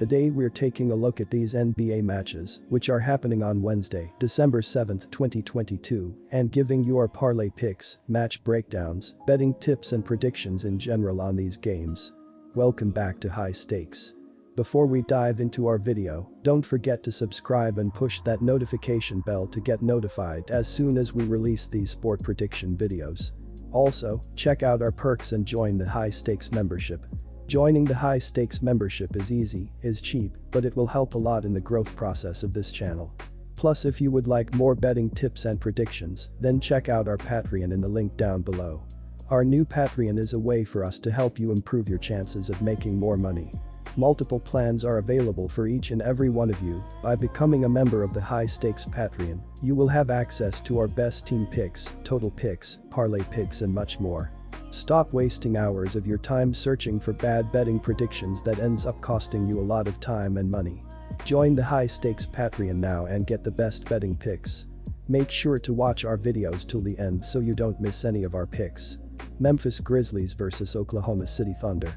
Today we're taking a look at these NBA matches, which are happening on Wednesday, December 7, 2022, and giving you our parlay picks, match breakdowns, betting tips and predictions in general on these games. Welcome back to High Stakes. Before we dive into our video, don't forget to subscribe and push that notification bell to get notified as soon as we release these sport prediction videos. Also, check out our perks and join the High Stakes membership. Joining the High Stakes membership is easy, is cheap, but it will help a lot in the growth process of this channel. Plus, if you would like more betting tips and predictions, then check out our Patreon in the link down below. Our new Patreon is a way for us to help you improve your chances of making more money. Multiple plans are available for each and every one of you. By becoming a member of the High Stakes Patreon, you will have access to our best team picks, total picks, parlay picks and much more. Stop wasting hours of your time searching for bad betting predictions that ends up costing you a lot of time and money. Join the High Stakes Patreon now and get the best betting picks. Make sure to watch our videos till the end so you don't miss any of our picks. Memphis Grizzlies vs Oklahoma City Thunder.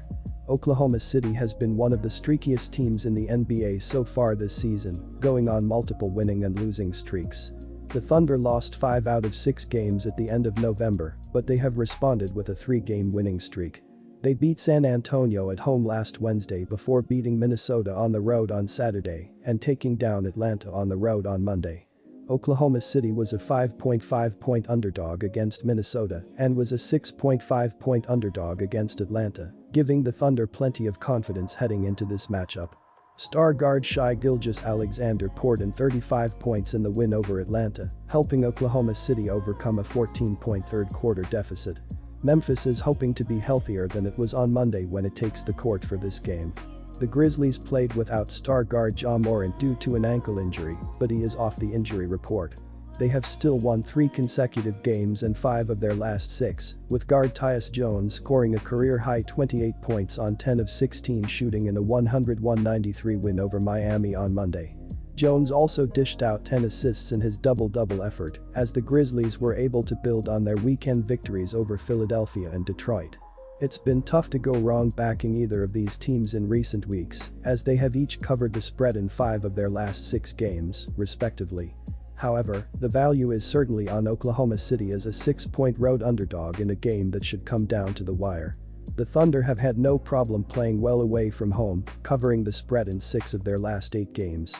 Oklahoma City has been one of the streakiest teams in the NBA so far this season, going on multiple winning and losing streaks. The Thunder lost 5 out of 6 games at the end of November, but they have responded with a 3-game winning streak. They beat San Antonio at home last Wednesday before beating Minnesota on the road on Saturday and taking down Atlanta on the road on Monday. Oklahoma City was a 5.5-point underdog against Minnesota and was a 6.5-point underdog against Atlanta, giving the Thunder plenty of confidence heading into this matchup. Star guard Shai Gilgeous-Alexander poured in 35 points in the win over Atlanta, helping Oklahoma City overcome a 14-point third-quarter deficit. Memphis is hoping to be healthier than it was on Monday when it takes the court for this game. The Grizzlies played without star guard Ja Morant due to an ankle injury, but he is off the injury report. They have still won 3 consecutive games and 5 of their last 6, with guard Tyus Jones scoring a career-high 28 points on 10 of 16 shooting in a 101-93 win over Miami on Monday. Jones also dished out 10 assists in his double-double effort as the Grizzlies were able to build on their weekend victories over Philadelphia and Detroit. It's been tough to go wrong backing either of these teams in recent weeks, as they have each covered the spread in 5 of their last 6 games, respectively. However, the value is certainly on Oklahoma City as a 6-point road underdog in a game that should come down to the wire. The Thunder have had no problem playing well away from home, covering the spread in 6 of their last 8 games.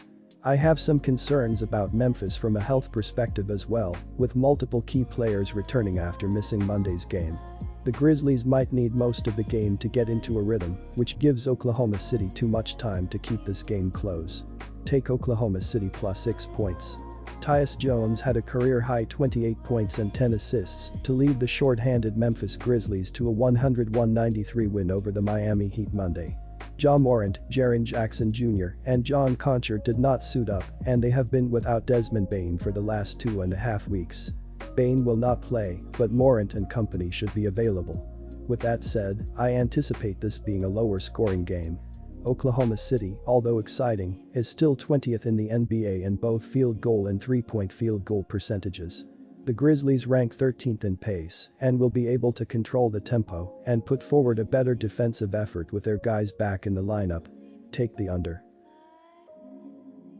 I have some concerns about Memphis from a health perspective as well, with multiple key players returning after missing Monday's game. The Grizzlies might need most of the game to get into a rhythm, which gives Oklahoma City too much time to keep this game close. Take Oklahoma City plus 6 points. Tyus Jones had a career-high 28 points and 10 assists to lead the short-handed Memphis Grizzlies to a 101-93 win over the Miami Heat Monday. Ja Morant, Jaren Jackson Jr., and John Conchar did not suit up, and they have been without Desmond Bane for the last 2.5 weeks. Bane will not play, but Morant and company should be available. With that said, I anticipate this being a lower-scoring game. Oklahoma City, although exciting, is still 20th in the NBA in both field goal and 3-point field goal percentages. The Grizzlies rank 13th in pace and will be able to control the tempo and put forward a better defensive effort with their guys back in the lineup. Take the under.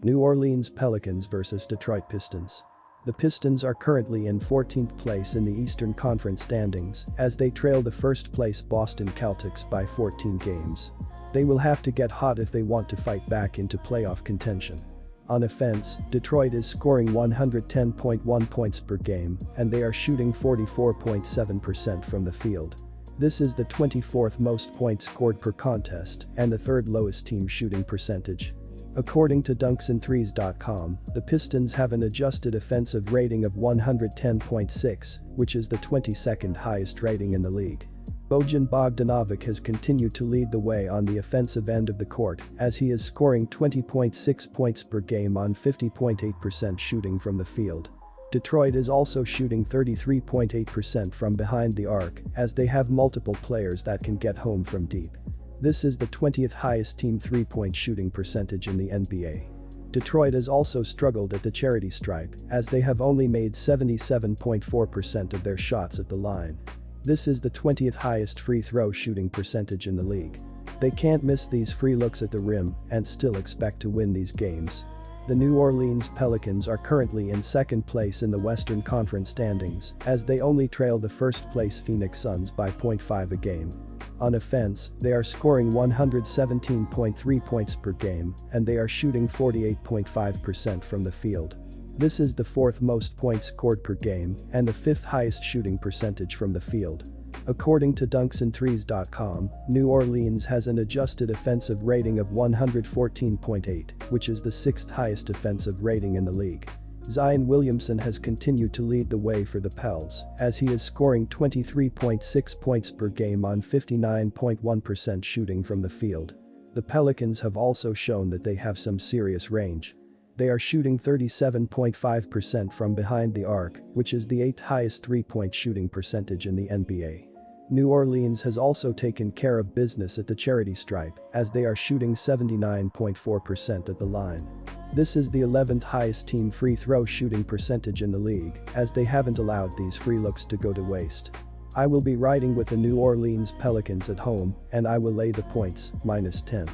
New Orleans Pelicans vs Detroit Pistons. The Pistons are currently in 14th place in the Eastern Conference standings as they trail the first-place Boston Celtics by 14 games. They will have to get hot if they want to fight back into playoff contention. On offense, Detroit is scoring 110.1 points per game and they are shooting 44.7% from the field. This is the 24th most points scored per contest and the 3rd lowest team shooting percentage. According to dunksandthrees.com, the Pistons have an adjusted offensive rating of 110.6, which is the 22nd highest rating in the league. Bojan Bogdanovic has continued to lead the way on the offensive end of the court as he is scoring 20.6 points per game on 50.8% shooting from the field. Detroit is also shooting 33.8% from behind the arc as they have multiple players that can get home from deep. This is the 20th highest team 3-point shooting percentage in the NBA. Detroit has also struggled at the charity stripe as they have only made 77.4% of their shots at the line. This is the 20th highest free throw shooting percentage in the league. They can't miss these free looks at the rim and still expect to win these games. The New Orleans Pelicans are currently in second place in the Western Conference standings as they only trail the first place Phoenix Suns by 0.5 a game. On offense, they are scoring 117.3 points per game and they are shooting 48.5% from the field. This is the fourth most points scored per game and the fifth highest shooting percentage from the field. According to dunksandthrees.com, New Orleans has an adjusted offensive rating of 114.8, which is the sixth highest offensive rating in the league. Zion Williamson has continued to lead the way for the Pels, as he is scoring 23.6 points per game on 59.1% shooting from the field. The Pelicans have also shown that they have some serious range. They are shooting 37.5% from behind the arc, which is the eighth highest three-point shooting percentage in the NBA. New Orleans has also taken care of business at the charity stripe, as they are shooting 79.4% at the line. This is the 11th highest team free throw shooting percentage in the league, as they haven't allowed these free looks to go to waste. I will be riding with the New Orleans Pelicans at home, and I will lay the points, -10.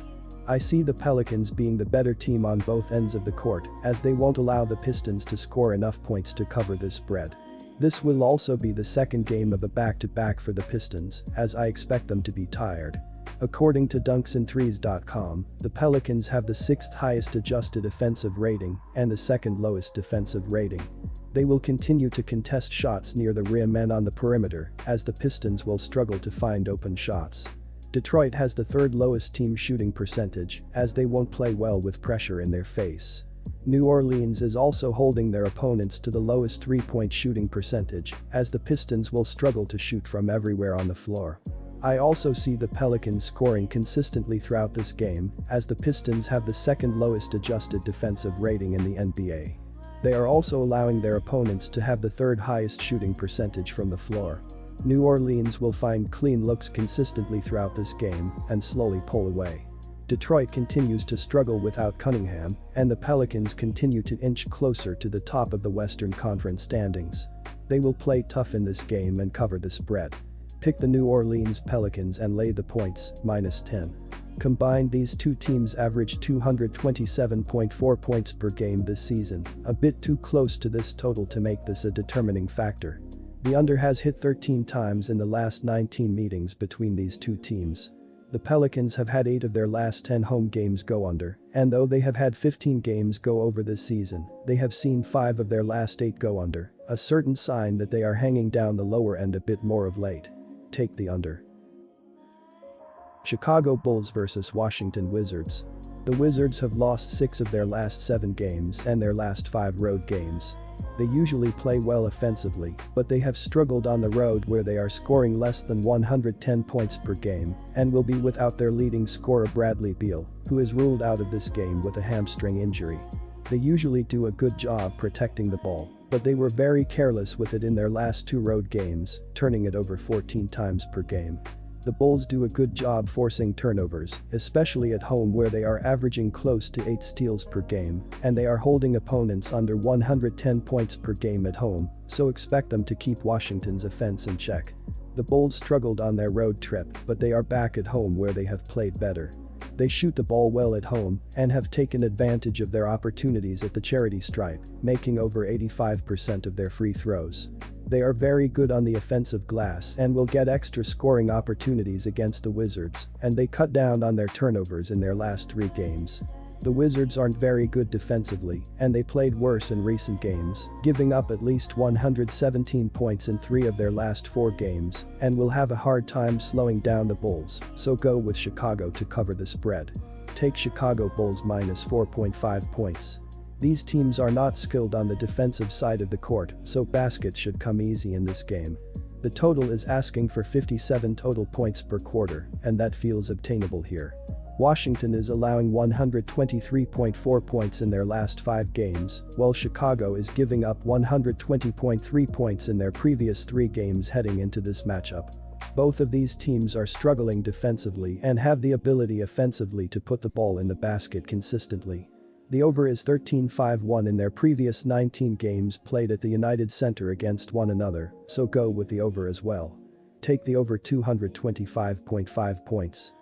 I see the Pelicans being the better team on both ends of the court, as they won't allow the Pistons to score enough points to cover this spread. This will also be the second game of a back-to-back for the Pistons, as I expect them to be tired. According to dunksandthrees.com, the Pelicans have the sixth highest adjusted offensive rating and the second lowest defensive rating. They will continue to contest shots near the rim and on the perimeter, as the Pistons will struggle to find open shots. Detroit has the third lowest team shooting percentage, as they won't play well with pressure in their face. New Orleans is also holding their opponents to the lowest three-point shooting percentage, as the Pistons will struggle to shoot from everywhere on the floor. I also see the Pelicans scoring consistently throughout this game, as the Pistons have the second lowest adjusted defensive rating in the NBA. They are also allowing their opponents to have the third highest shooting percentage from the floor. New Orleans will find clean looks consistently throughout this game and slowly pull away. Detroit continues to struggle without Cunningham, and the Pelicans continue to inch closer to the top of the Western Conference standings. They will play tough in this game and cover the spread. Pick the New Orleans Pelicans and lay the points, -10. Combined, these two teams average 227.4 points per game this season, a bit too close to this total to make this a determining factor. The under has hit 13 times in the last 19 meetings between these two teams. The Pelicans have had 8 of their last 10 home games go under, and though they have had 15 games go over this season, they have seen 5 of their last 8 go under, a certain sign that they are hanging down the lower end a bit more of late. Take the under. Chicago Bulls vs Washington Wizards. The Wizards have lost 6 of their last 7 games and their last 5 road games. They usually play well offensively, but they have struggled on the road where they are scoring less than 110 points per game and will be without their leading scorer Bradley Beal, who is ruled out of this game with a hamstring injury. They usually do a good job protecting the ball, but they were very careless with it in their last 2 road games, turning it over 14 times per game. The Bulls do a good job forcing turnovers, especially at home where they are averaging close to 8 steals per game, and they are holding opponents under 110 points per game at home, so expect them to keep Washington's offense in check. The Bulls struggled on their road trip, but they are back at home where they have played better. They shoot the ball well at home and have taken advantage of their opportunities at the charity stripe, making over 85% of their free throws. They are very good on the offensive glass and will get extra scoring opportunities against the Wizards, and they cut down on their turnovers in their last 3 games. The Wizards aren't very good defensively, and they played worse in recent games, giving up at least 117 points in 3 of their last 4 games, and will have a hard time slowing down the Bulls, so go with Chicago to cover the spread. Take Chicago Bulls -4.5 points. These teams are not skilled on the defensive side of the court, so baskets should come easy in this game. The total is asking for 57 total points per quarter, and that feels obtainable here. Washington is allowing 123.4 points in their last 5 games, while Chicago is giving up 120.3 points in their previous 3 games heading into this matchup. Both of these teams are struggling defensively and have the ability offensively to put the ball in the basket consistently. The over is 13-5-1 in their previous 19 games played at the United Center against one another, so go with the over as well. Take the over 225.5 points.